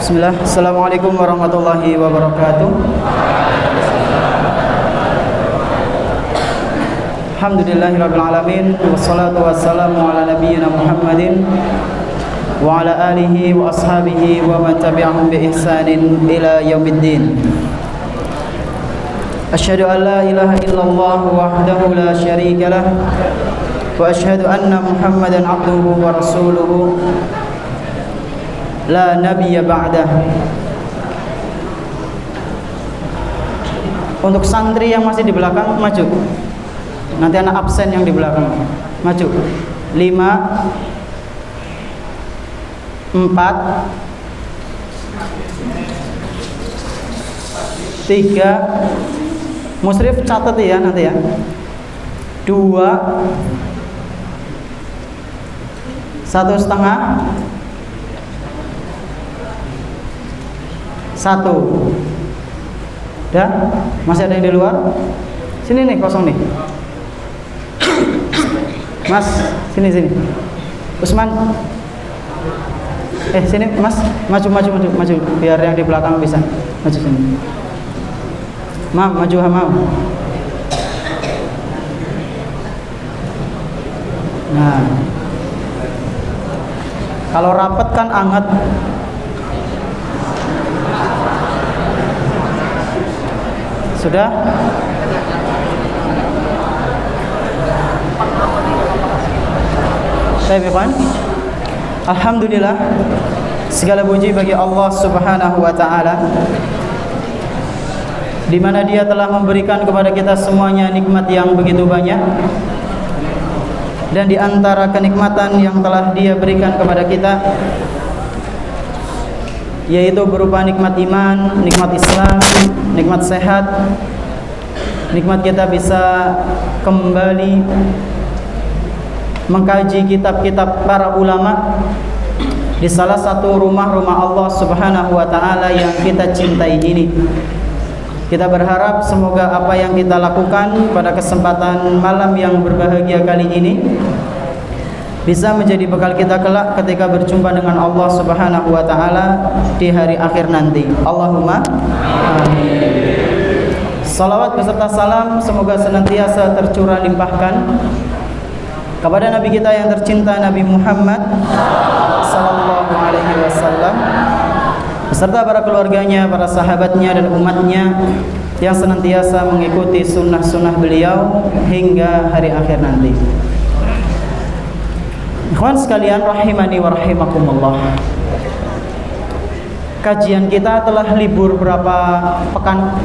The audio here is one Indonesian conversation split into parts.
Bismillah. Assalamualaikum warahmatullahi wabarakatuh. Alhamdulillahirabbil alamin wassalatu wassalamu ala nabiyyina Muhammadin wa ala alihi wa ashabihi wa man tabi'ahum bi ihsanin ila yaumiddin. Asyhadu an la ilaha illallah wahdahu la syarika lah wa asyhadu anna Muhammadan abduhu wa rasuluhu la nabiyya ba'dah. Untuk santri yang masih di belakang maju. Nanti anak absen yang di belakang maju. 5 4 3. Musrif catat ya nanti ya. 2 1,5 1. Dah? Masih ada yang di luar? Sini nih, kosong nih. Mas, sini. Usman. Sini Mas, maju biar yang di belakang bisa. Maju sini. Mam, maju Mam. Nah. Kalau rapat kan anget. Sudah? Baik, ikhwan. Alhamdulillah, segala puji bagi Allah Subhanahu wa taala, di mana Dia telah memberikan kepada kita semuanya nikmat yang begitu banyak. Dan di antara kenikmatan yang telah Dia berikan kepada kita, yaitu berupa nikmat iman, nikmat Islam, nikmat sehat, nikmat kita bisa kembali mengkaji kitab-kitab para ulama di salah satu rumah-rumah Allah Subhanahu wa taala yang kita cintai ini. Kita berharap semoga apa yang kita lakukan pada kesempatan malam yang berbahagia kali ini bisa menjadi bekal kita kelak ketika berjumpa dengan Allah Subhanahu wa taala di hari akhir nanti. Allahumma amin. Salawat beserta salam semoga senantiasa tercurah limpahkan kepada Nabi kita yang tercinta, Nabi Muhammad sallallahu alaihi wasallam, beserta para keluarganya, para sahabatnya dan umatnya yang senantiasa mengikuti sunnah-sunnah beliau hingga hari akhir nanti. Ikhwan sekalian rahimani wa rahimakumullah. Kajian kita telah libur berapa pekan?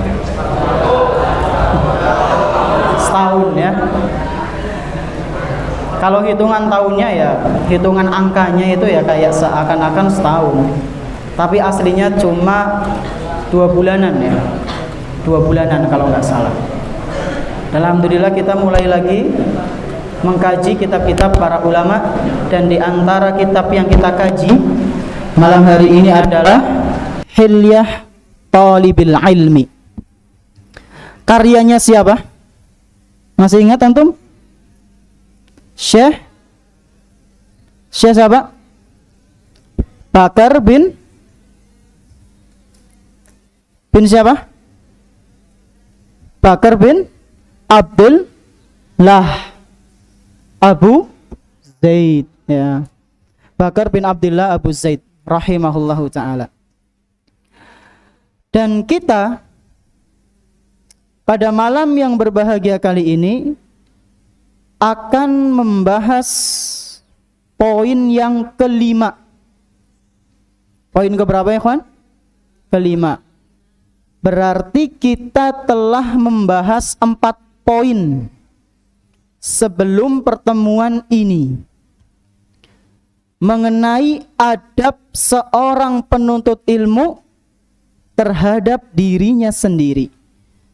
Setahun ya. Kalau hitungan tahunnya ya, hitungan angkanya itu ya kayak seakan-akan setahun. Tapi aslinya cuma 2 bulanan ya. 2 bulanan kalau nggak salah. Alhamdulillah kita mulai lagi mengkaji kitab-kitab para ulama, dan di antara kitab yang kita kaji malam hari ini adalah Hilyah Thalibil Ilmi. Karyanya siapa? Masih ingat antum? Syekh siapa? Bakar bin siapa? Bakar bin Abdullah Abu Zaid ya. Bakar bin Abdullah Abu Zaid rahimahullahu taala. Dan kita pada malam yang berbahagia kali ini akan membahas poin yang kelima. Poin keberapa ya kawan? Kelima. Berarti kita telah membahas 4 poin sebelum pertemuan ini mengenai adab seorang penuntut ilmu terhadap dirinya sendiri.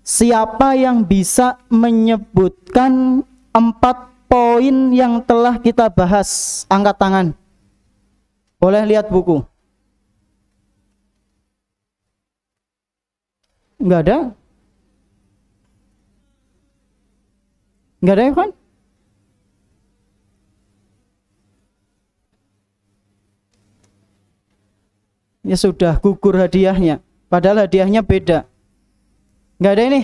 Siapa yang bisa menyebutkan 4 poin yang telah kita bahas? Angkat tangan. Boleh lihat buku. Enggak ada? Enggak ada ya kan? Ya sudah gugur hadiahnya. Padahal hadiahnya beda. Nggak ada ini.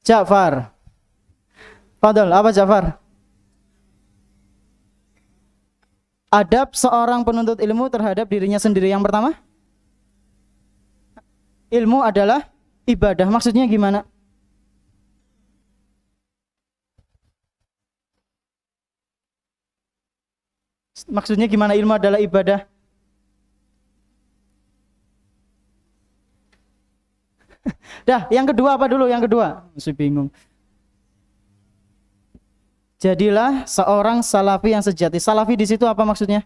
Ja'far. Fadal, apa Ja'far? Adab seorang penuntut ilmu terhadap dirinya sendiri. Yang pertama, ilmu adalah ibadah. Maksudnya gimana? Maksudnya gimana ilmu adalah ibadah? Dah, yang kedua apa dulu? Yang kedua, masih bingung. Jadilah seorang salafi yang sejati. Salafi di situ apa maksudnya?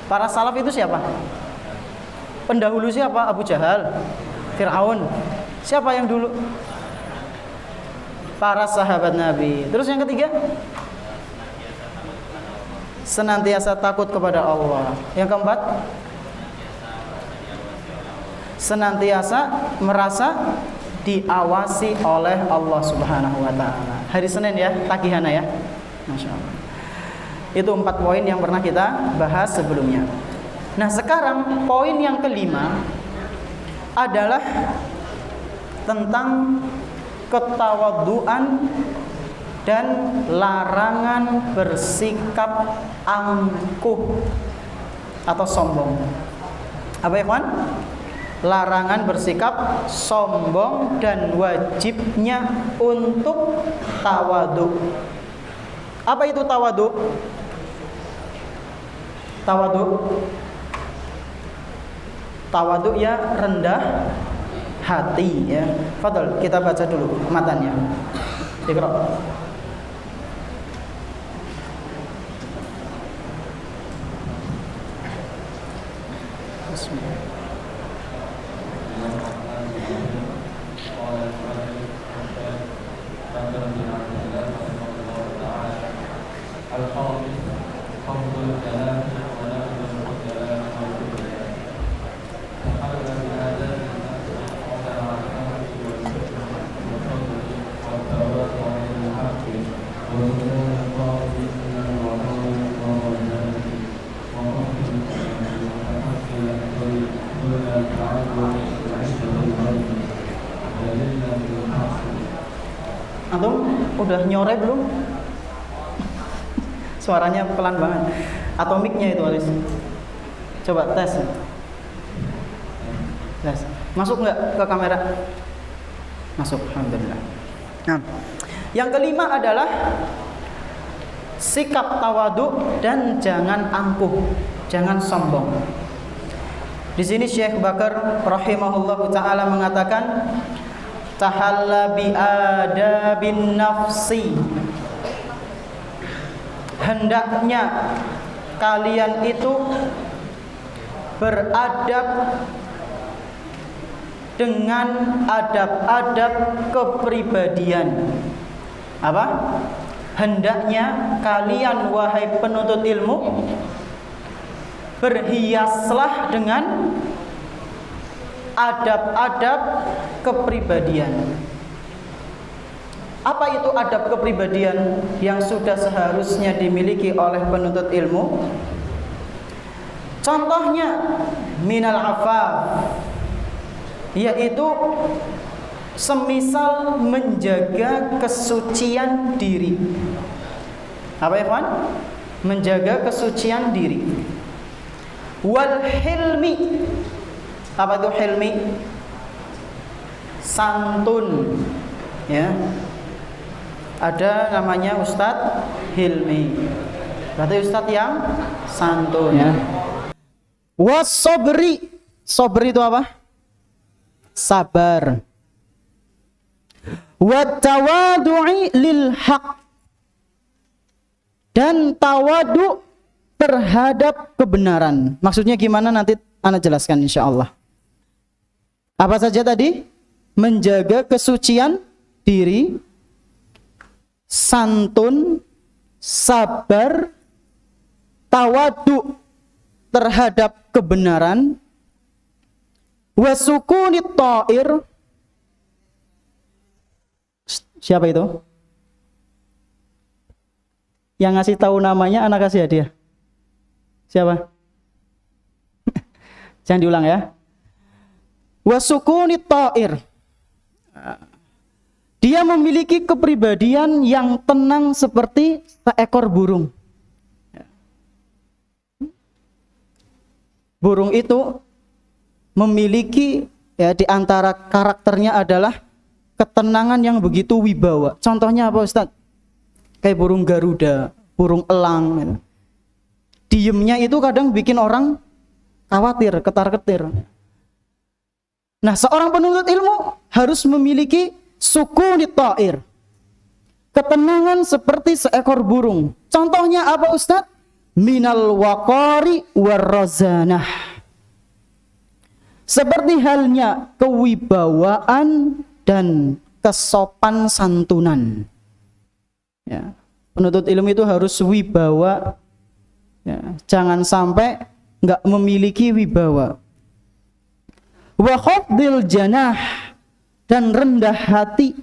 Para salaf itu siapa? Pendahulu siapa? Abu Jahal, Fir'aun. Siapa yang dulu? Para sahabat Nabi. Terus yang ketiga? Senantiasa takut kepada Allah. Yang keempat, senantiasa merasa diawasi oleh Allah Subhanahu wa taala. Hari Senin ya, tagihan ya. Masya Allah. Itu 4 poin yang pernah kita bahas sebelumnya. Nah, sekarang poin yang kelima adalah tentang ketawaduan dan larangan bersikap angkuh atau sombong. Apa ya kawan? Larangan bersikap sombong dan wajibnya untuk tawadu. Apa itu tawadu? Tawadu ya rendah hati ya. Fadal, kita baca dulu matannya. Iqra. Bismillah. Antum udah nyore belum? Suaranya pelan banget. Atau mic-nya itu Alis. Coba tes. Tes. Masuk nggak ke kamera? Masuk, alhamdulillah. Nah, yang kelima adalah sikap tawadu dan jangan angkuh, jangan sombong. Di sini Syekh Bakar rahimahullahu taala mengatakan tahalla bi adabin nafsi. Hendaknya kalian itu beradab dengan adab-adab kepribadian. Apa? Hendaknya kalian wahai penuntut ilmu berhiaslah dengan adab-adab kepribadian. Apa itu adab kepribadian yang sudah seharusnya dimiliki oleh penuntut ilmu? Contohnya minal afaf, yaitu semisal menjaga kesucian diri. Apa ya kawan? Menjaga kesucian diri. Wal hilmi. Apa itu hilmi? Santun, ya. Ada namanya Ustadz Hilmi. Berarti Ustadz yang santun, ya. Wasobri. Sobri itu apa? Sabar. Watawadu'i lil haq. Dan tawadu terhadap kebenaran. Maksudnya gimana nanti ana jelaskan insyaallah. Apa saja tadi? Menjaga kesucian diri, santun, sabar, tawadu terhadap kebenaran, wasukunit ta'ir, Siapa itu? Yang ngasih tahu namanya anak kasih hadiah. Siapa? Jangan diulang ya. Wa sukunit ta'ir. Dia memiliki kepribadian yang tenang seperti seekor burung. Burung itu memiliki, ya, di antara karakternya adalah ketenangan yang begitu wibawa. Contohnya apa, Ustaz? Kayak burung Garuda, burung elang. Gitu. Diemnya itu kadang bikin orang khawatir, ketar-ketir. Nah, seorang penuntut ilmu harus memiliki sukunit ta'ir, ketenangan seperti seekor burung. Contohnya apa, Ustaz? Minal waqari warrazanah. Seperti halnya kewibawaan dan kesopan santunan. Ya, penuntut ilmu itu harus wibawa. Ya, jangan sampai nggak memiliki wibawa. Wa khafdil janah, dan rendah hati,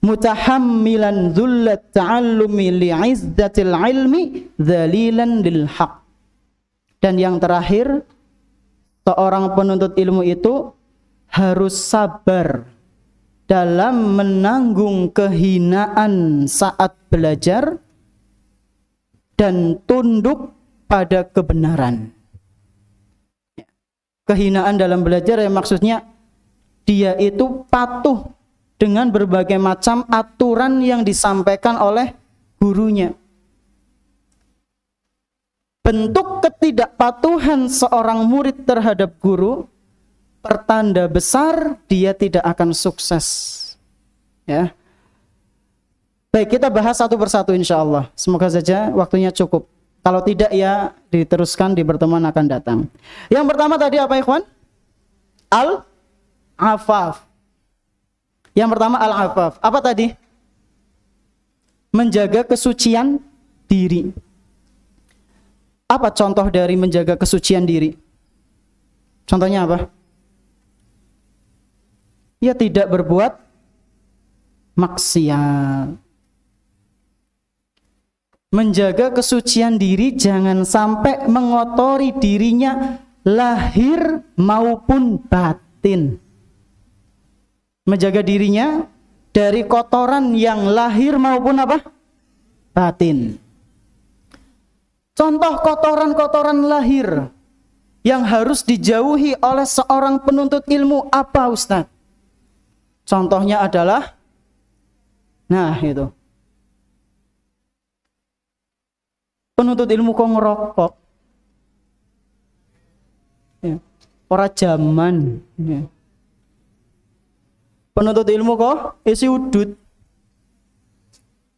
mutahammilan dhullat ta'allumi li'izzatil ilmi dhalilan lil haq. Dan yang terakhir, seorang penuntut ilmu itu harus sabar dalam menanggung kehinaan saat belajar dan tunduk pada kebenaran. Kehinaan dalam belajar ya maksudnya dia itu patuh dengan berbagai macam aturan yang disampaikan oleh gurunya. Bentuk ketidakpatuhan seorang murid terhadap guru pertanda besar dia tidak akan sukses. Ya. Baik, kita bahas satu persatu insya Allah. Semoga saja waktunya cukup. Kalau tidak ya diteruskan di pertemuan akan datang. Yang pertama tadi apa, ikhwan? Al-afaf. Yang pertama al-afaf. Apa tadi? Menjaga kesucian diri. Apa contoh dari menjaga kesucian diri? Contohnya apa? Ya tidak berbuat maksiat. Menjaga kesucian diri, jangan sampai mengotori dirinya lahir maupun batin. Menjaga dirinya dari kotoran yang lahir maupun apa? Batin. Contoh kotoran-kotoran lahir yang harus dijauhi oleh seorang penuntut ilmu apa, Ustaz? Contohnya adalah, nah itu, penuntut ilmu kok ngerokok, ya. Ora jaman, ya. Penuntut ilmu kok isi udut,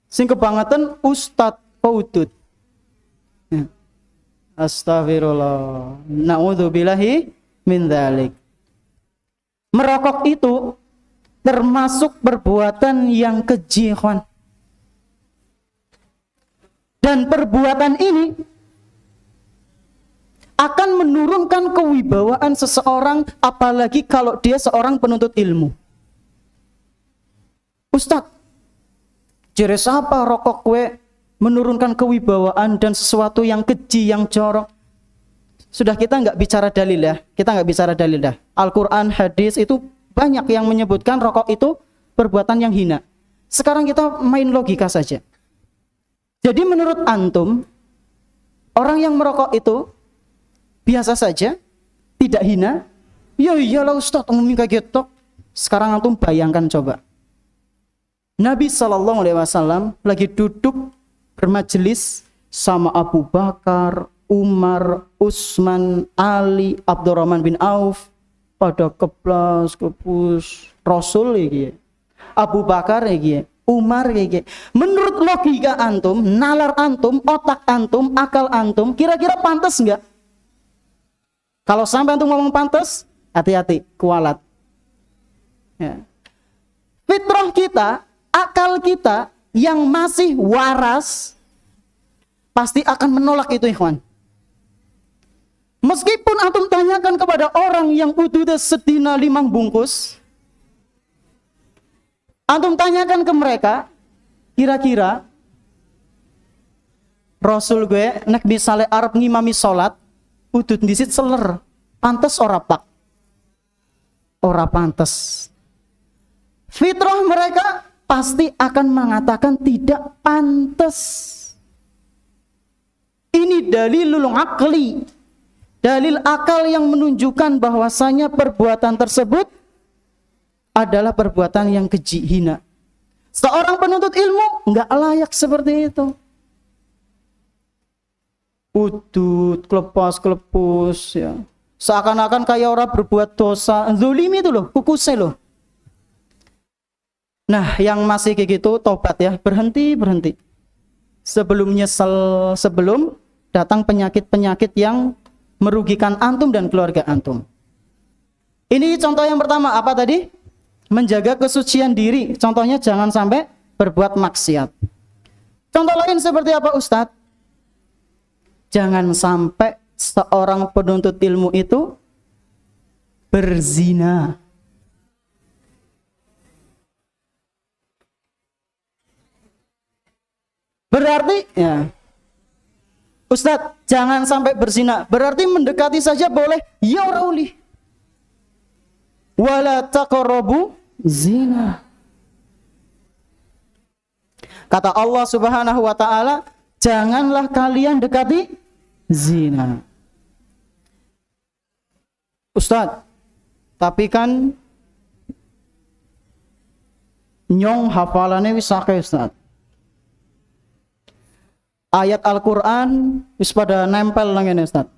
sing kebangetan ustad kok udut, ya. Astagfirullah, na'udzubillahi min dzalik. Merokok itu termasuk perbuatan yang keji, kawan. Dan perbuatan ini akan menurunkan kewibawaan seseorang, apalagi kalau dia seorang penuntut ilmu. Ustadz, jeres apa rokok kue menurunkan kewibawaan dan sesuatu yang keji, yang jorok? Sudah, kita nggak bicara dalil ya, kita nggak bicara dalil dah. Al-Quran, hadis itu banyak yang menyebutkan rokok itu perbuatan yang hina. Sekarang kita main logika saja. Jadi menurut antum, orang yang merokok itu biasa saja, tidak hina? Ya iyalah Ustaz, umumnya kayak gitu. Sekarang antum bayangkan coba. Nabi SAW lagi duduk bermajelis sama Abu Bakar, Umar, Utsman, Ali, Abdurrahman bin Auf, pada keplas, kepus, Rasul lagi. Abu Bakar lagi. Umar kayak. Menurut logika antum, nalar antum, otak antum, akal antum, kira-kira pantas enggak? Kalau sampai antum ngomong pantas, hati-hati, kualat. Ya. Fitrah kita, akal kita yang masih waras pasti akan menolak itu, ikhwan. Meskipun antum tanyakan kepada orang yang udah sedina 5 bungkus, Antum tanyakan ke mereka, kira-kira Rasul gue nek misale arep ngimami salat udut ndisit seler, pantes ora pak? Ora pantes. Fitrah mereka pasti akan mengatakan tidak pantes. Ini dalilul aqli, dalil akal yang menunjukkan bahwasanya perbuatan tersebut adalah perbuatan yang keji, hina. Seorang penuntut ilmu nggak layak seperti itu. Udut, klepos ya. Seakan-akan kayak orang berbuat dosa, zalimi itu loh, kukusnya loh. Nah, yang masih kayak gitu tobat ya, berhenti. Sebelum nyesel, sebelum datang penyakit-penyakit yang merugikan antum dan keluarga antum. Ini contoh yang pertama, apa tadi? Menjaga kesucian diri. Contohnya jangan sampai berbuat maksiat. Contoh lain seperti apa Ustadz? Jangan sampai seorang penuntut ilmu itu berzina. Berarti ya, Ustadz, jangan sampai berzina. Berarti mendekati saja boleh? Ya rauli. Wala taqrabu zina. Kata Allah Subhanahu wa taala, janganlah kalian dekati zina. Ustadz, tapi kan nyong hafalannya wis akeh Ustadz. Ayat Al-Qur'an wis pada nempel nang ngene Ustadz.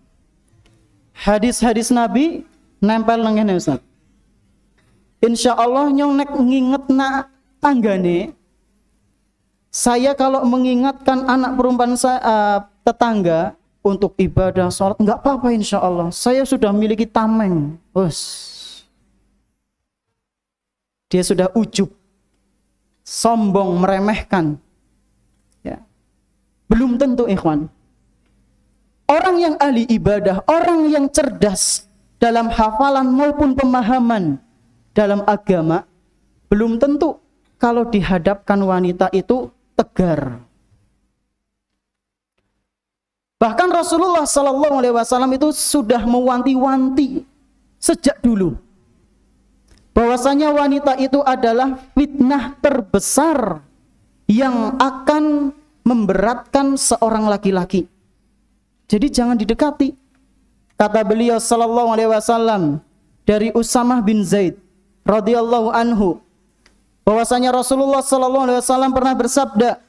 Hadis-hadis Nabi nempel nang ngene Ustadz. Insyaallah nyong nek ngingetna tanggane, saya kalau mengingatkan anak perempuan saya, tetangga untuk ibadah sholat, enggak apa-apa insyaallah. Saya sudah miliki tameng. Dia sudah ujub, sombong, meremehkan. Ya. Belum tentu ikhwan. Orang yang ahli ibadah, orang yang cerdas dalam hafalan maupun pemahaman dalam agama, belum tentu kalau dihadapkan wanita itu tegar. Bahkan Rasulullah SAW itu sudah mewanti-wanti sejak dulu bahwasanya wanita itu adalah fitnah terbesar yang akan memberatkan seorang laki-laki. Jadi jangan didekati. Kata beliau SAW dari Usamah bin Zaid radhiyallahu anhu, bahwasanya Rasulullah SAW pernah bersabda,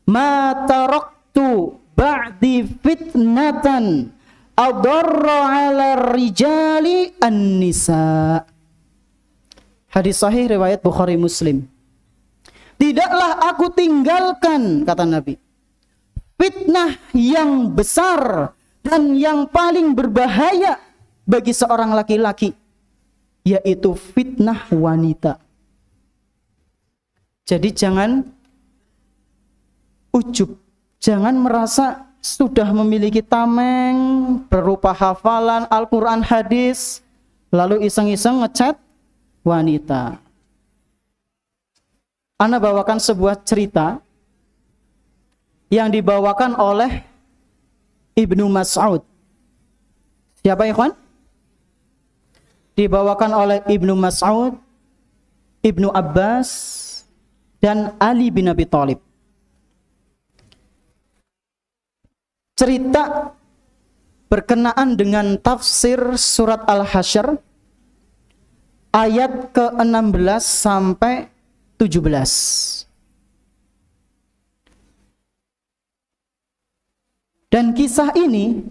"Ma taraktu ba'di fitnatan adarra 'ala rijali an-nisa." Hadis sahih riwayat Bukhari Muslim. Tidaklah aku tinggalkan, kata Nabi, fitnah yang besar dan yang paling berbahaya bagi seorang laki-laki, yaitu fitnah wanita. Jadi jangan ujub, jangan merasa sudah memiliki tameng berupa hafalan Al-Quran, hadis, lalu iseng-iseng ngechat wanita. Ana bawakan sebuah cerita yang dibawakan oleh Ibnu Mas'ud. Siapa ikhwan? Dibawakan oleh Ibnu Mas'ud, Ibnu Abbas, dan Ali bin Abi Thalib. Cerita berkenaan dengan tafsir surat Al-Hasyr ayat ke-16 sampai 17. Dan kisah ini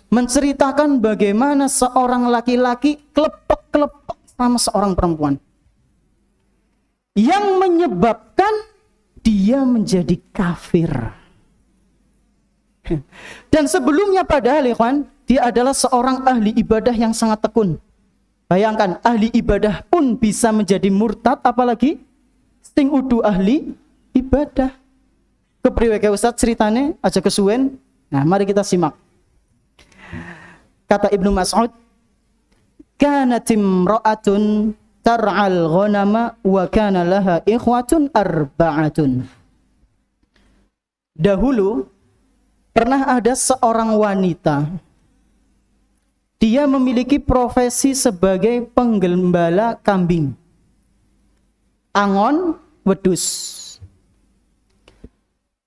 menceritakan bagaimana seorang laki-laki kelepek-kelepek sama seorang perempuan yang menyebabkan dia menjadi kafir. Dan sebelumnya padahal ikhwan, dia adalah seorang ahli ibadah yang sangat tekun. Bayangkan, ahli ibadah pun bisa menjadi murtad, apalagi sing udu ahli ibadah. Kepriwe ke Ustaz ceritanya aja kesuwen. Nah, mari kita simak. Kata Ibnu Mas'ud, "Kanat imra'atun tar'al ghanama wa kana laha ikhwatun arba'atun. Dahulu pernah ada seorang wanita. Dia memiliki profesi sebagai penggembala kambing. Angon wedhus.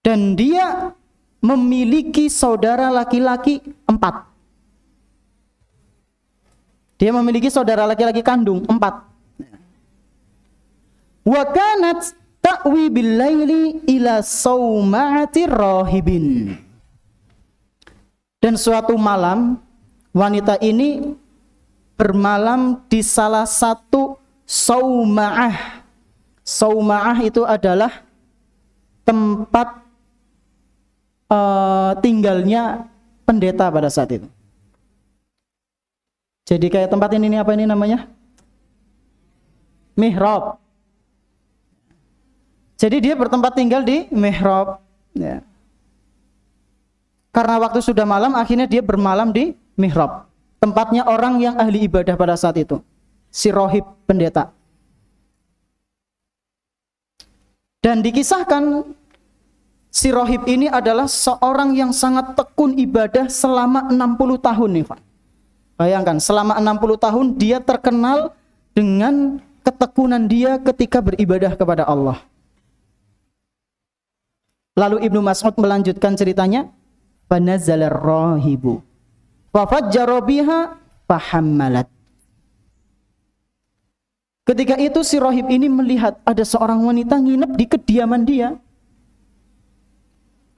Dan dia memiliki saudara laki-laki 4. Dia memiliki saudara laki-laki kandung 4. Wa kanat ta'wi bil laili ila sauma'ati rahibin. Dan suatu malam wanita ini bermalam di salah satu sauma'ah. Sauma'ah itu adalah tempat tinggalnya pendeta pada saat itu. Jadi kayak tempat ini apa ini namanya? Mihrab. Jadi dia bertempat tinggal di mihrab. Ya. Karena waktu sudah malam, akhirnya dia bermalam di mihrab. Tempatnya orang yang ahli ibadah pada saat itu. Si rohib pendeta. Dan dikisahkan si rohib ini adalah seorang yang sangat tekun ibadah selama 60 tahun nih Pak. Bayangkan, selama 60 tahun dia terkenal dengan ketekunan dia ketika beribadah kepada Allah. Lalu Ibnu Mas'ud melanjutkan ceritanya, fanazala ar-rahibu fa fajjara biha fahammalat. Ketika itu si rohib ini melihat ada seorang wanita nginep di kediaman dia.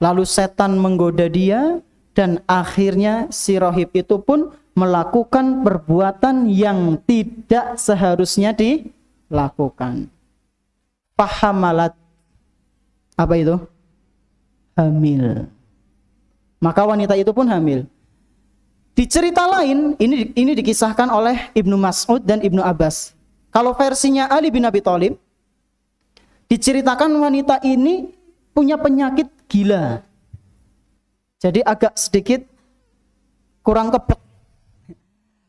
Lalu setan menggoda dia dan akhirnya si rohib itu pun melakukan perbuatan yang tidak seharusnya dilakukan. Fahamalat. Apa itu? Hamil. Maka wanita itu pun hamil. Di cerita lain, ini dikisahkan oleh Ibnu Mas'ud dan Ibnu Abbas. Kalau versinya Ali bin Abi Thalib, diceritakan wanita ini punya penyakit gila. Jadi agak sedikit kurang kebek.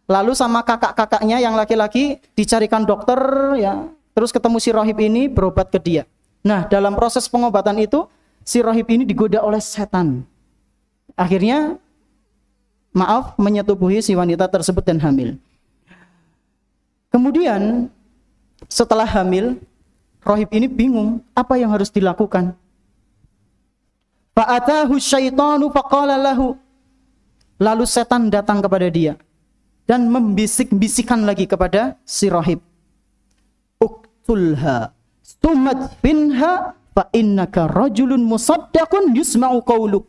Lalu sama kakak-kakaknya yang laki-laki dicarikan dokter ya, terus ketemu si rohib ini berobat ke dia. Nah, dalam proses pengobatan itu si rohib ini digoda oleh setan. Akhirnya menyetubuhi si wanita tersebut dan hamil. Kemudian setelah hamil, rohib ini bingung apa yang harus dilakukan. Fa'atahu syaitanu faqala lahu. Lalu setan datang kepada dia dan membisik-bisikan lagi kepada si rohib. Uqtulha tumadfinha fa innaka rajulun musaddaqun yusma'u qauluk.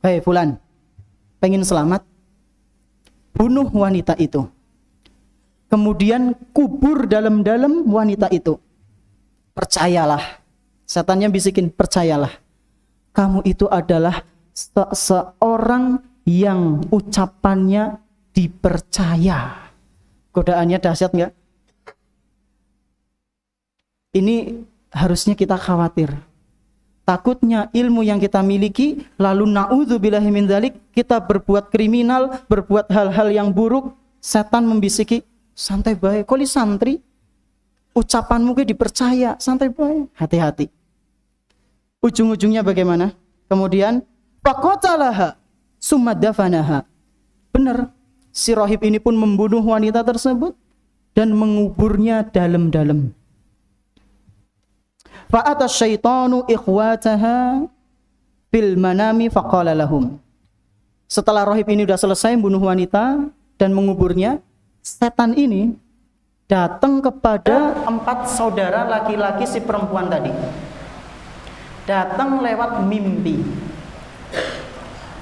Hei fulan, pengen selamat? Bunuh wanita itu. Kemudian kubur dalam-dalam wanita itu. Percayalah. Setannya bisikin, percayalah. Kamu itu adalah seorang yang ucapannya dipercaya. Godaannya dahsyat enggak? Ini harusnya kita khawatir. Takutnya ilmu yang kita miliki, lalu na'udzubillahi min dzalik, kita berbuat kriminal, berbuat hal-hal yang buruk, setan membisiki, santai bae, koli santri, ucapanmu ke dipercaya, santai bae, hati-hati. Ujung-ujungnya bagaimana? Kemudian faqatalaha summa dafanaha. Benar, si rohib ini pun membunuh wanita tersebut dan menguburnya dalam-dalam. Fa'ata syaitanu ikhwataha bil manami faqala lahum. Setelah rohib ini sudah selesai membunuh wanita dan menguburnya, setan ini datang kepada 4 saudara laki-laki si perempuan tadi. Datang lewat mimpi.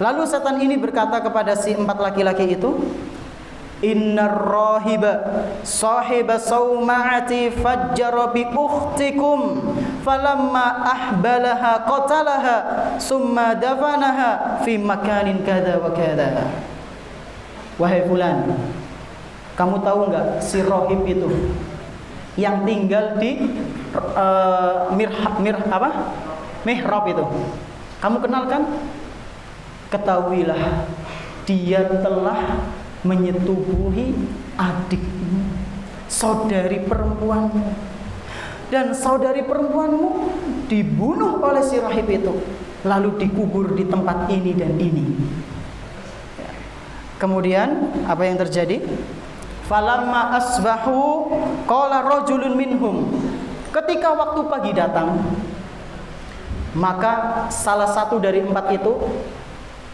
Lalu setan ini berkata kepada si 4 laki-laki itu, innar rahiba sahiba sauma'ati fajjara bi ukhtikum falamma ahbalaha qatalaha summa dafanaha fi makanin kada wa kada. Wahai fulan, kamu tahu enggak si rohib itu yang tinggal di mihrab itu, kamu kenal kan? Ketahuilah dia telah menyetubuhi adikmu saudari perempuanmu. Dan saudari perempuanmu dibunuh oleh si rahib itu, lalu dikubur di tempat ini dan ini. Kemudian apa yang terjadi? Falamma asbahu qala rajulun minhum. Ketika waktu pagi datang, maka salah satu dari 4 itu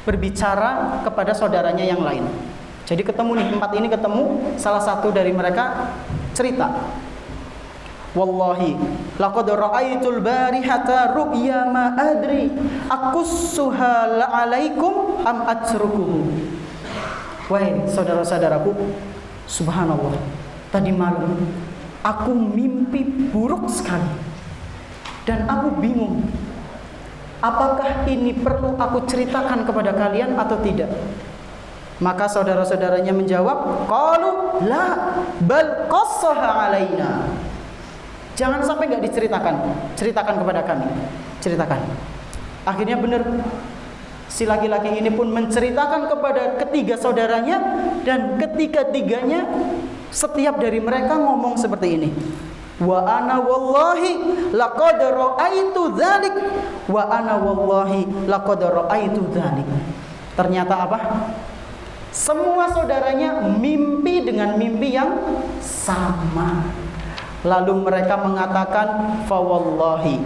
berbicara kepada saudaranya yang lain. Jadi ketemu nih, 4 ini ketemu, salah satu dari mereka cerita. Wallahi laqad ra'aitul barihata ru'ya ma adri aqussuha alaikum am atrukuhu. Wahai saudara-saudaraku, subhanallah, tadi malam aku mimpi buruk sekali dan aku bingung, apakah ini perlu aku ceritakan kepada kalian atau tidak? Maka saudara-saudaranya menjawab, qalu la bal qassaha alaina. Jangan sampai enggak diceritakan, ceritakan kepada kami, ceritakan. Akhirnya benar, si laki-laki ini pun menceritakan kepada ketiga saudaranya, dan ketiga-tiganya setiap dari mereka ngomong seperti ini. Wa ana wallahi laqad ra'aitu dzalik wa ana wallahi laqad ra'aitu dzalik. Ternyata apa? Semua saudaranya mimpi dengan mimpi yang sama. Lalu mereka mengatakan, fa wallahi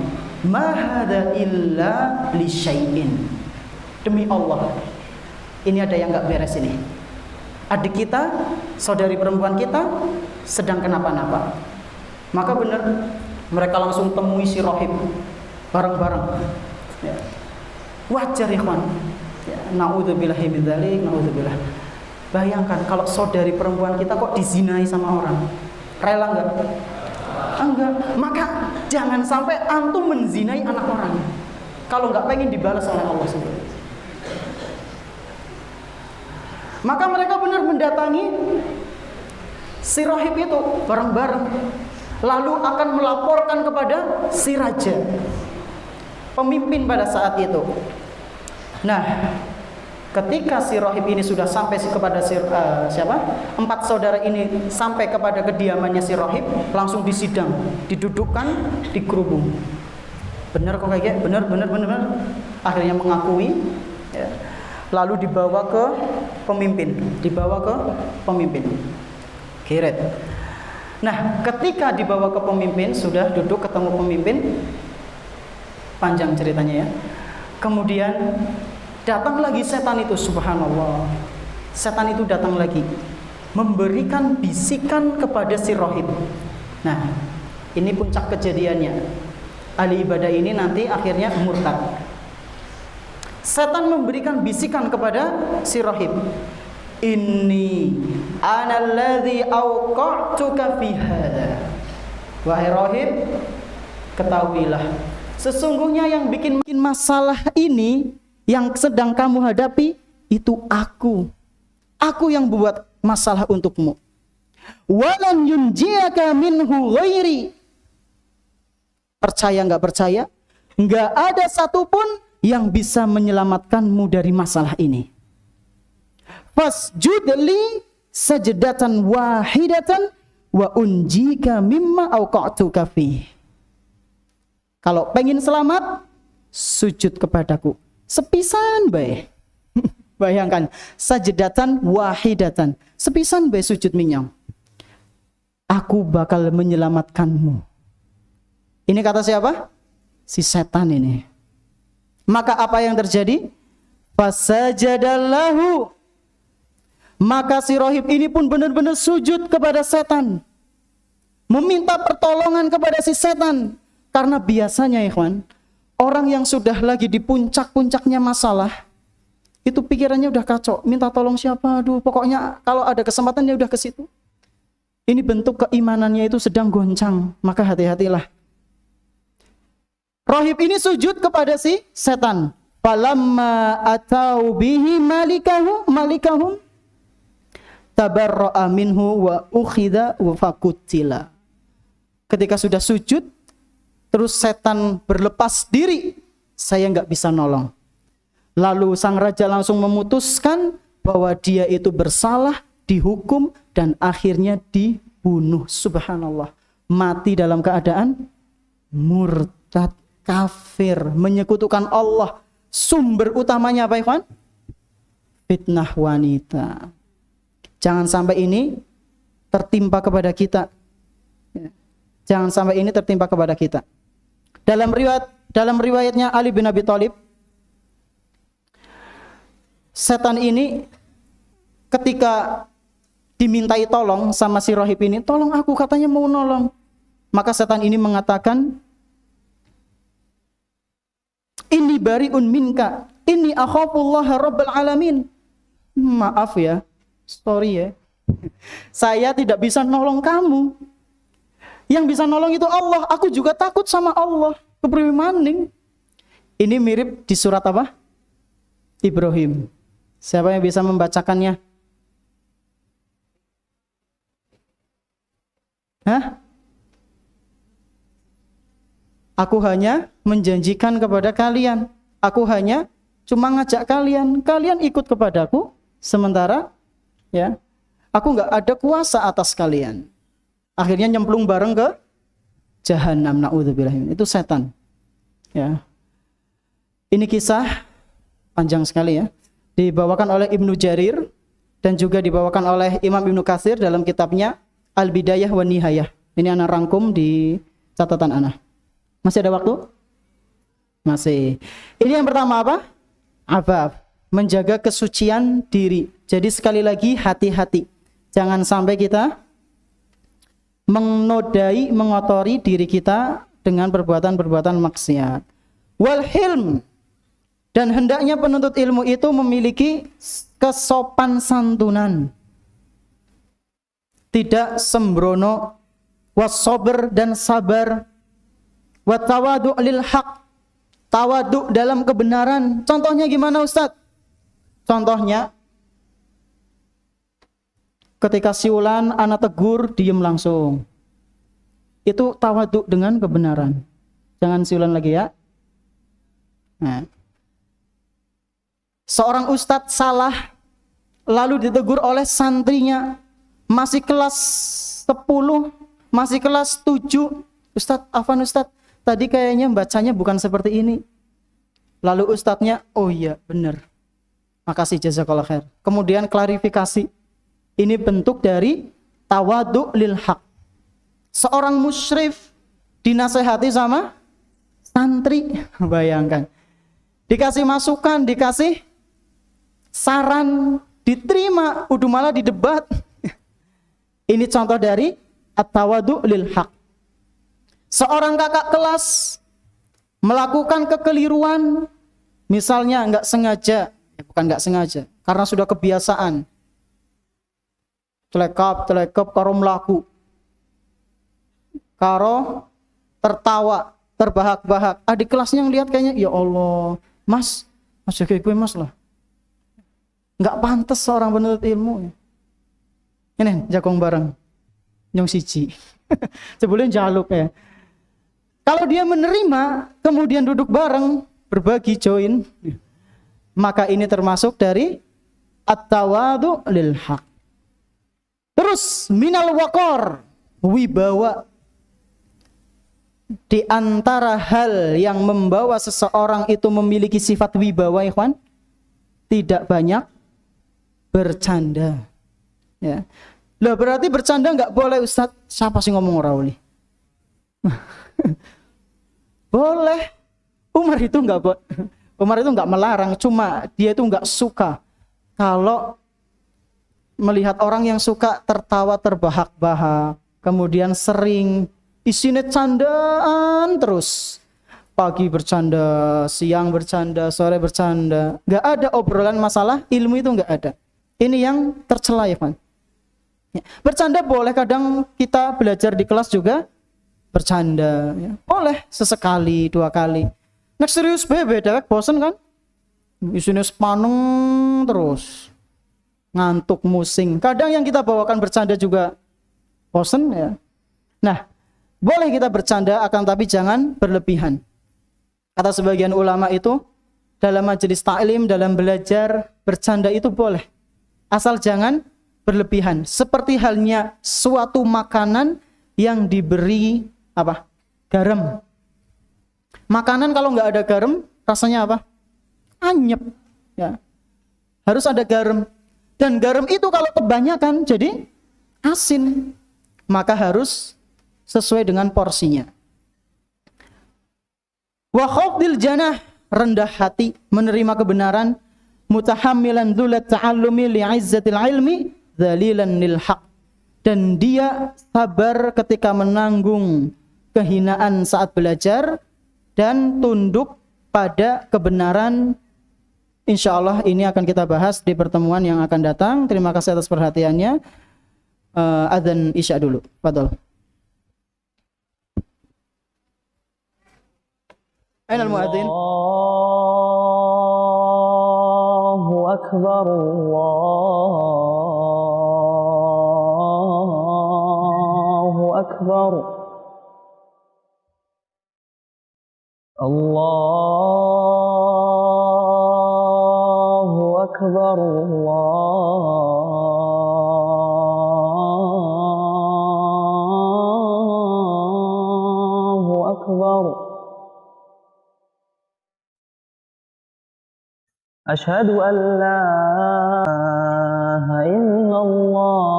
ma hadza illa li syai'in. Demi Allah, ini ada yang enggak beres ini. Adik kita, saudari perempuan kita sedang kenapa-napa. Maka benar, mereka langsung temui si rahib bareng-bareng. Ya. Wajar ikhwan. Ya, naudzubillahi min dzalik, naudzubillah. Bayangkan kalau saudari perempuan kita kok dizinai sama orang. Rela enggak? Enggak. Maka jangan sampai antum menzinai anak orang. Kalau enggak pengen dibalas oleh Allah sendiri. Maka mereka benar mendatangi si rahib itu bareng-bareng, lalu akan melaporkan kepada si raja, pemimpin pada saat itu. Nah, ketika si rahib ini sudah sampai kepada siapa? 4 saudara ini sampai kepada kediamannya si rahib, langsung disidang, didudukkan, dikerubung. Benar kok kayak benar. Akhirnya mengakui, ya. Lalu dibawa ke pemimpin, Kiret. Nah, ketika dibawa ke pemimpin, sudah duduk ketemu pemimpin, panjang ceritanya ya. Kemudian datang lagi setan itu, subhanallah. Setan itu datang lagi, memberikan bisikan kepada si rahib. Nah, ini puncak kejadiannya. Ahli ibadah ini nanti akhirnya murtad. Setan memberikan bisikan kepada si rahib. Inni analladzi awqa'tuka fi hadza. Wahai rahib, ketahuilah, sesungguhnya yang bikin masalah ini yang sedang kamu hadapi itu aku. Aku yang buat masalah untukmu. Walan yunjiyaka minhu ghairi. Percaya enggak percaya? Enggak ada satupun yang bisa menyelamatkanmu dari masalah ini. Fasjud li sajdatan wahidatan wa unjika mimma awqa'tuka fi. Kalau pengen selamat, sujud kepadaku sepisan bae. Bayangkan, sajdatan wahidatan, sepisan bae sujud minyong. Aku bakal menyelamatkanmu. Ini kata siapa? Si setan ini. Maka apa yang terjadi? Fasajadallahu. Maka si rahib ini pun benar-benar sujud kepada setan, meminta pertolongan kepada si setan. Karena biasanya ikhwan, orang yang sudah lagi di puncak-puncaknya masalah, itu pikirannya udah kacau, minta tolong siapa? Aduh, pokoknya kalau ada kesempatan dia udah ke situ. Ini bentuk keimanannya itu sedang goncang, maka hati-hatilah. Rahib ini sujud kepada si setan. Falamma atau bihi malikahum tabarra'a minhu wa ukhidha wa fakutila. Ketika sudah sujud, terus setan berlepas diri, saya enggak bisa nolong. Lalu sang raja langsung memutuskan bahwa dia itu bersalah, dihukum, dan akhirnya bunuh, subhanallah. Mati dalam keadaan murtad, kafir, menyekutukan Allah. Sumber utamanya apa, ikhwan? Fitnah wanita. Jangan sampai ini tertimpa kepada kita. Jangan sampai ini tertimpa kepada kita. Dalam riwayatnya Ali bin Abi Thalib, setan ini ketika dimintai tolong sama si rahib ini, tolong aku, katanya mau nolong. Maka setan ini mengatakan, inni bari'un minka, inni akhafullah rabbal alamin. Maaf ya, sorry ya, saya tidak bisa nolong kamu. Yang bisa nolong itu Allah. Aku juga takut sama Allah. Kepriwe maning. Ini mirip di surat apa? Ibrahim. Siapa yang bisa membacakannya? Hah? Aku hanya menjanjikan kepada kalian. Aku hanya cuma ngajak kalian. Kalian ikut kepadaku. Sementara ya, aku nggak ada kuasa atas kalian. Akhirnya nyemplung bareng ke jahanam. Na'udzubillah. Itu setan. Ya. Ini kisah panjang sekali ya. Dibawakan oleh Ibnu Jarir dan juga dibawakan oleh Imam Ibnu Katsir dalam kitabnya Al-Bidayah wa Nihayah. Ini anak rangkum di catatan anak. Masih ada waktu? Masih. Ini yang pertama apa? Afaf. Menjaga kesucian diri. Jadi sekali lagi hati-hati. Jangan sampai kita menodai, mengotori diri kita dengan perbuatan-perbuatan maksiat. Wal hilm. Dan hendaknya penuntut ilmu itu memiliki kesopan santunan. Tidak sembrono, wassabar dan sabar, watawadu' lil haq, tawadu' dalam kebenaran. Contohnya gimana Ustadz? Contohnya ketika siulan anak tegur, diem langsung. Itu tawadu' dengan kebenaran. Jangan siulan lagi ya. Nah. Seorang ustadz salah lalu ditegur oleh santrinya, masih kelas 10, masih kelas 7. Ustadz, afwan Ustadz, tadi kayaknya bacanya bukan seperti ini. Lalu ustadznya, oh iya benar, makasih, jazakallah khair. Kemudian klarifikasi. Ini bentuk dari tawadu' lil haq. Seorang musyrif dinasehati sama santri, bayangkan, dikasih masukan, dikasih saran, diterima, udah malah didebat. Ini contoh dari at-tawadu' lil haq. Seorang kakak kelas melakukan kekeliruan, misalnya enggak sengaja, bukan enggak sengaja, karena sudah kebiasaan. Telekap karo melaku, karo tertawa, terbahak-bahak. Adik kelasnya yang lihat kayaknya, ya Allah, mas jaga gue mas lah. Nggak pantas seorang penuntut ilmu. Ini jakong bareng, nyong siji. Sebelum jaluk ya. Kalau dia menerima, kemudian duduk bareng, berbagi, join, maka ini termasuk dari at-tawadu' lil haq. Terus minal waqar, wibawa. Di antara hal yang membawa seseorang itu memiliki sifat wibawa, ikhwan, tidak banyak bercanda. Ya. Lah berarti bercanda nggak boleh Ustadz. Siapa sih ngomong Rauli? Boleh. Umar itu nggak melarang, cuma dia itu nggak suka kalau melihat orang yang suka tertawa terbahak-bahak, kemudian sering isinya candaan terus. Pagi bercanda, siang bercanda, sore bercanda. Nggak ada obrolan masalah ilmu, itu nggak ada. Ini yang tercela ya, Pak. Ya. Bercanda boleh, kadang kita belajar di kelas juga bercanda. Ya. Boleh sesekali, 2 kali. Nek serius beda, bosen kan? Isinya sepaneng terus. Ngantuk, musing. Kadang yang kita bawakan bercanda juga bosen ya. Nah, boleh kita bercanda, akan tapi jangan berlebihan. Kata sebagian ulama itu, dalam majelis ta'lim, dalam belajar, bercanda itu boleh. Asal jangan berlebihan, seperti halnya suatu makanan yang diberi apa? Garam. Makanan kalau nggak ada garam, rasanya apa? Anyep. Ya. Harus ada garam. Dan garam itu kalau kebanyakan jadi asin. Maka harus sesuai dengan porsinya. Wa khafdil janah, rendah hati, menerima kebenaran, mutahammilan dhulat ta'allumi li'izzatil ilmi, dzalilan lil haq. Dan dia sabar ketika menanggung kehinaan saat belajar dan tunduk pada kebenaran. Insyaallah ini akan kita bahas di pertemuan yang akan datang. Terima kasih atas perhatiannya. Adzan Isya dulu. Fadhol. Ainal muadzin? Allahu akbar. Allahu akbar. Allahu akbar. Allahu akbar. Asyhadu an la ilaha illallah.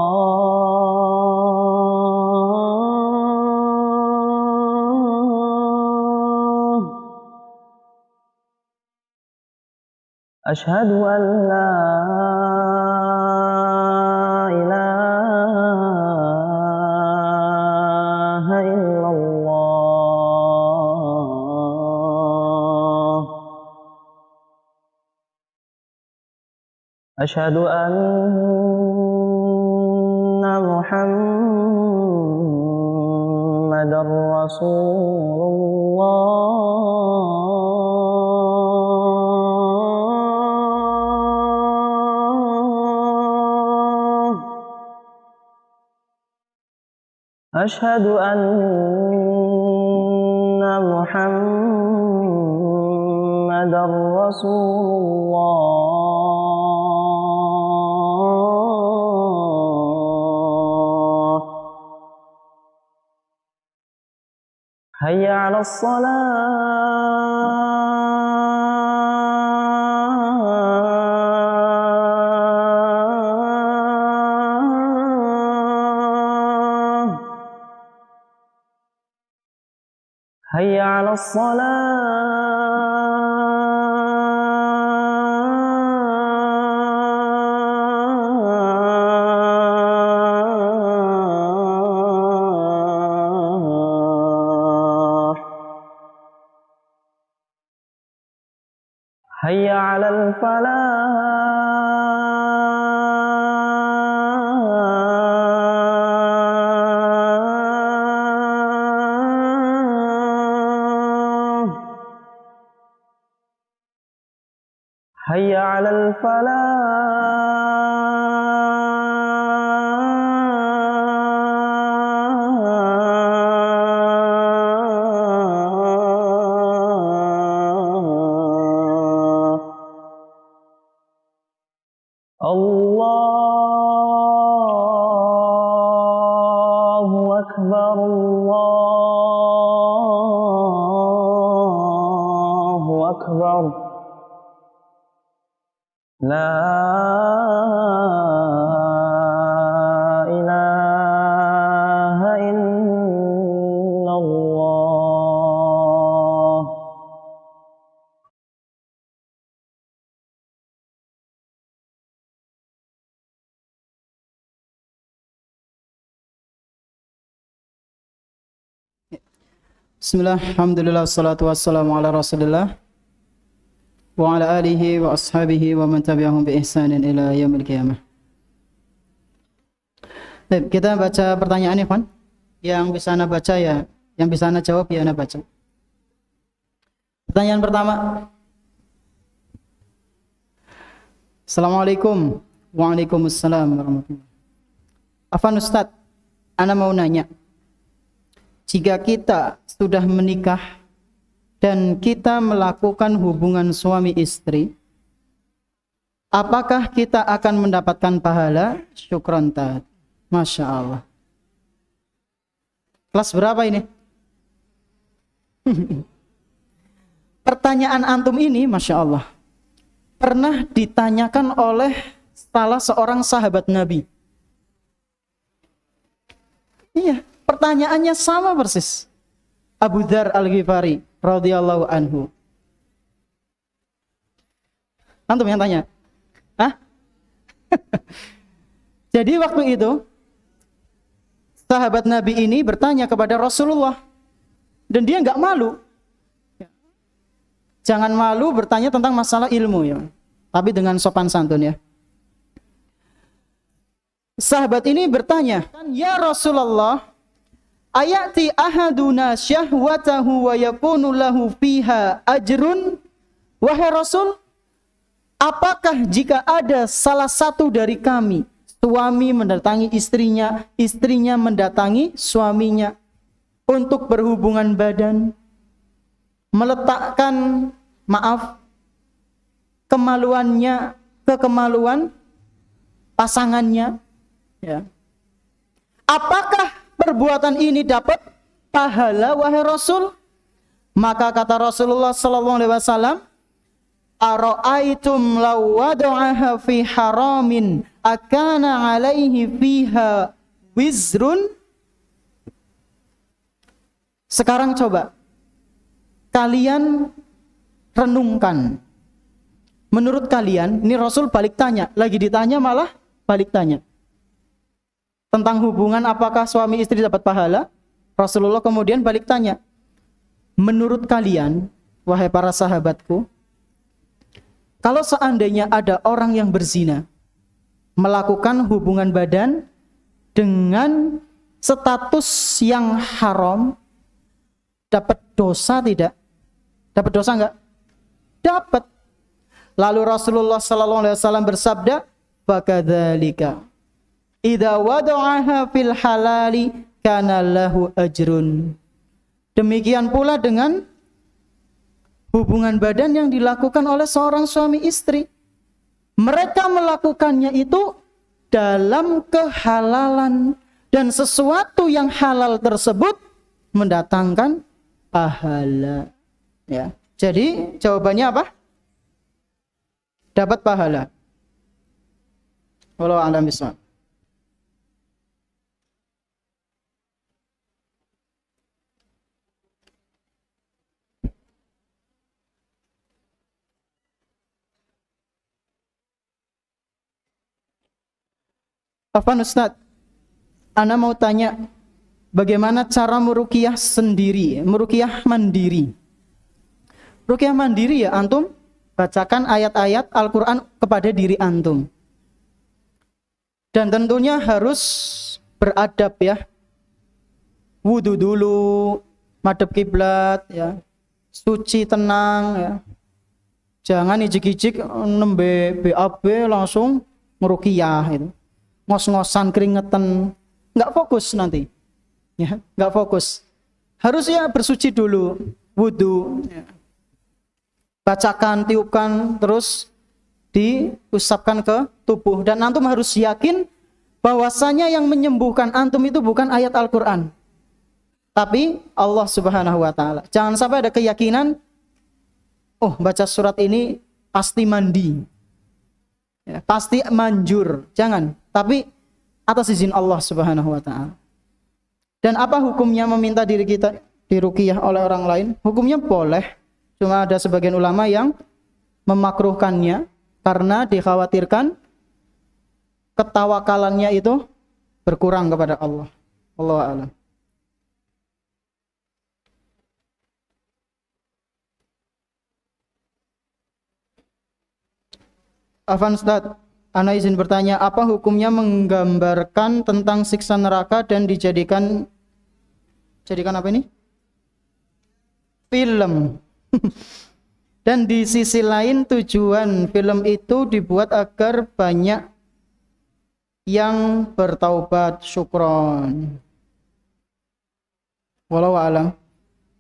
Asyhadu an la ilaha illallah. Asyhadu anna Muhammadar Rasulullah. Asyhadu anna Muhammadar Rasulullah. Hayya 'alas shalah. Hayya 'alas salah. Hayya 'alal falah. Hayya 'alal falah. Allahu akbar. Allahu akbar. La ilaha illallah. Bismillah, alhamdulillah, wassalatu wassalamu ala rasulillah wa ala alihi wa ashabihi wa man tabi'ahum bi ihsanin ila yaumil qiyamah. Baik, kita baca pertanyaan ya, Ikhwan. Yang bisa Anda baca ya, yang bisa Anda jawab ya Anda baca. Pertanyaan pertama. Assalamualaikum. Waalaikumsalam warahmatullahi. Afan Ustaz, Ana mau nanya. Jika kita sudah menikah dan kita melakukan hubungan suami istri, apakah kita akan mendapatkan pahala? Syukron Tad. Masya Allah. Kelas berapa ini? Pertanyaan antum ini, Masya Allah, pernah ditanyakan oleh salah seorang sahabat Nabi. Iya, pertanyaannya sama persis. Abu Dzar Al-Ghifari radhiyallahu anhu. Antum yang tanya? Hah? Jadi waktu itu sahabat Nabi ini bertanya kepada Rasulullah dan dia nggak malu. Jangan malu bertanya tentang masalah ilmu ya, tapi dengan sopan santun ya. Sahabat ini bertanya, "Ya Rasulullah, ayati ahaduna syahwatahu wa yakunu lahu fiha ajrun?" Wahai Rasul, apakah jika ada salah satu dari kami, suami mendatangi istrinya, istrinya mendatangi suaminya untuk berhubungan badan, meletakkan, kemaluannya ke kemaluan pasangannya, ya. Apakah perbuatan ini dapat pahala, wahai Rasul? Maka kata Rasulullah sallallahu alaihi wasallam, "Ara'aitum law wada'aha fi haramin akana 'alaihi fiha wizrun?" Sekarang coba kalian renungkan. Menurut kalian, ini Rasul balik tanya, lagi ditanya malah balik tanya. Tentang hubungan apakah suami istri dapat pahala? Rasulullah kemudian balik tanya. Menurut kalian, wahai para sahabatku, kalau seandainya ada orang yang berzina, melakukan hubungan badan dengan status yang haram, dapat dosa tidak? Dapat dosa enggak? Dapat. Lalu Rasulullah sallallahu alaihi wasallam bersabda, "Fakadzalika idza wada'aha fil halali kana lahu ajrun." Demikian pula dengan hubungan badan yang dilakukan oleh seorang suami istri. Mereka melakukannya itu dalam kehalalan, dan sesuatu yang halal tersebut mendatangkan pahala. Ya. Jadi jawabannya apa? Dapat pahala. Wallahu a'lam bishawab. Afwan Ustaz, Ana mau tanya, bagaimana cara meruqyah sendiri, meruqyah mandiri? Ruqyah mandiri ya, antum bacakan ayat-ayat Al-Quran kepada diri antum. Dan tentunya harus beradab ya. Wudu dulu, madhep kiblat ya. Suci tenang ya. Jangan ijik-ijik nembe BAB langsung meruqyah itu. Ngos-ngosan keringetan, nggak fokus nanti. Ya, nggak fokus. Harus ya bersuci dulu, wudu ya. Bacakan, tiupkan, terus diusapkan ke tubuh. Dan antum harus yakin bahwasanya yang menyembuhkan antum itu bukan ayat Al-Quran, tapi Allah Subhanahu wa Ta'ala. Jangan sampai ada keyakinan, oh baca surat ini pasti mandi ya, pasti manjur. Jangan, tapi atas izin Allah Subhanahu wa Ta'ala. Dan apa hukumnya meminta diri kita diruqyah oleh orang lain? Hukumnya boleh. Cuma ada sebagian ulama yang memakruhkannya karena dikhawatirkan ketawakalannya itu berkurang kepada Allah. Wallahu a'lam. Afwan Ustaz, ana izin bertanya, apa hukumnya menggambarkan tentang siksa neraka dan jadikan apa ini? Film. Dan di sisi lain tujuan film itu dibuat agar banyak yang bertaubat. Syukron. Walau alam.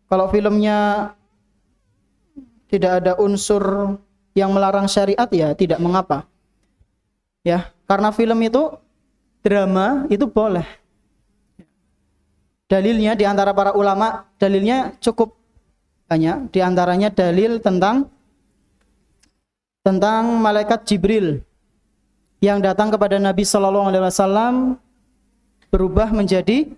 Kalau filmnya tidak ada unsur yang melarang syariat ya tidak mengapa. Ya, karena film itu drama itu boleh. Dalilnya di antara para ulama, dalilnya cukup banyak. Di antaranya dalil tentang malaikat Jibril yang datang kepada Nabi Shallallahu Alaihi Wasallam berubah menjadi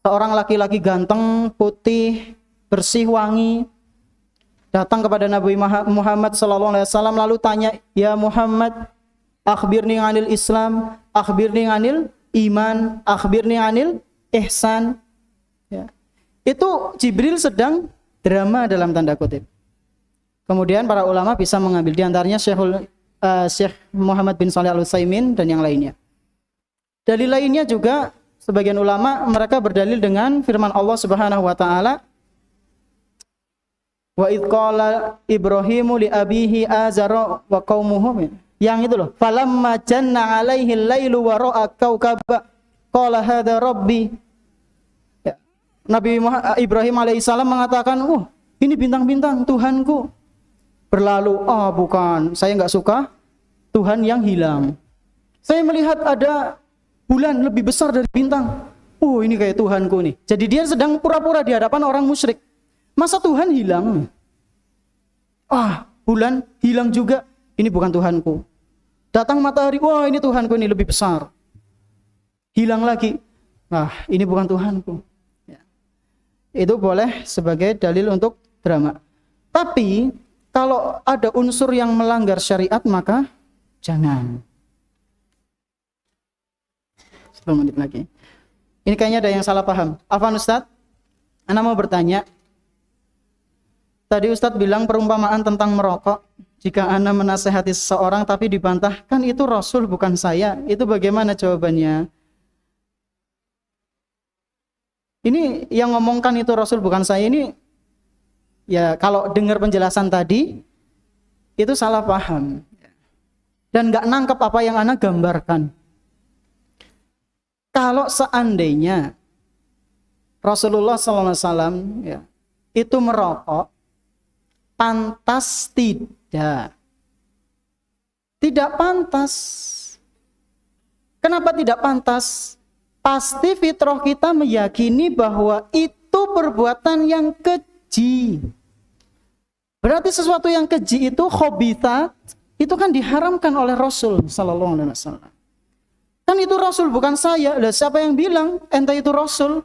seorang laki-laki ganteng, putih, bersih, wangi. Datang kepada Nabi Muhammad Shallallahu Alaihi Wasallam lalu tanya, ya Muhammad, akhbirni anil Islam, akhbirni anil iman, akhbirni anil ihsan. Ya. Itu Jibril sedang drama dalam tanda kutip. Kemudian para ulama bisa mengambil, di antaranya Syekh Muhammad bin Shalih Al-Utsaimin dan yang lainnya. Dalil lainnya juga sebagian ulama mereka berdalil dengan firman Allah Subhanahu wa taala, wa id qala Ibrahimu li abihi azara wa qaumuhu. Yang itu loh, falamma janna alaihi al-lailu wa ra'a kaukaba qala hadza rabbi. Ya. Nabi Ibrahim alaihissalam mengatakan, ini bintang-bintang Tuhanku. Berlalu, bukan, saya nggak suka Tuhan yang hilang. Saya melihat ada bulan lebih besar dari bintang. Ini kayak Tuhanku nih. Jadi dia sedang pura-pura di hadapan orang musyrik. Masa Tuhan hilang? Bulan hilang juga. Ini bukan Tuhanku. Datang matahari, ini Tuhanku, ini lebih besar. Hilang lagi. Ini bukan Tuhanku. Ya. Itu boleh sebagai dalil untuk drama. Tapi kalau ada unsur yang melanggar syariat, maka jangan. 10 menit lagi. Ini kayaknya ada yang salah paham. Afwan Ustadz, Ana mau bertanya. Tadi Ustadz bilang perumpamaan tentang merokok. Jika Ana menasehati seseorang tapi dibantah, kan itu Rasul bukan saya. Itu bagaimana jawabannya? Ini yang ngomongkan itu Rasul bukan saya ini, ya kalau dengar penjelasan tadi, itu salah paham. Dan gak nangkep apa yang Ana gambarkan. Kalau seandainya Rasulullah SAW ya, itu merokok, pantas tidak? Tidak pantas. Kenapa tidak pantas? Pasti fitrah kita meyakini bahwa itu perbuatan yang keji. Berarti sesuatu yang keji itu khabithat, itu kan diharamkan oleh Rasul sallallahu alaihi wasallam. Kan itu Rasul bukan saya. Lah siapa yang bilang ente itu Rasul?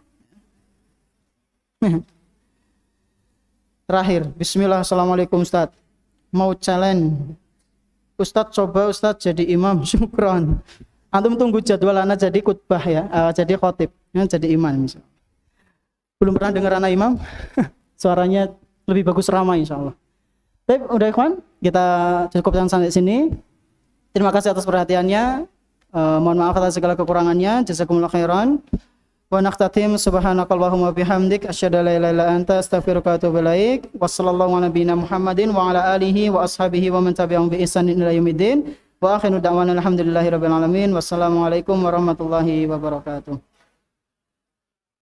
Terakhir, bismillah, assalamualaikum Ustadz. Mau challenge Ustadz, coba Ustadz jadi imam. Syukron. Antum tunggu jadwal Ana jadi khutbah ya, jadi khotib ya, jadi imam misalnya. Belum pernah dengar anak imam. Suaranya lebih bagus, ramai insyaallah. Baik, udah ikhwan, kita cukupkan sampai sini. Terima kasih atas perhatiannya. Mohon maaf atas segala kekurangannya. Jazakumullah khairan. Wa naqtatim subhanakallahumma bihamdik asyhadu an la ilaha illa anta astaghfiruka wa atubu ilaik. Wassallallahu ala nabiyyina Muhammadin wa ala alihi wa ashabihi wa man tabi'ahum bi ihsanin ila yaumiddin. Wa akhiru da'wana alhamdulillahirabbil alamin. Wassalamualaikum warahmatullahi wabarakatuh.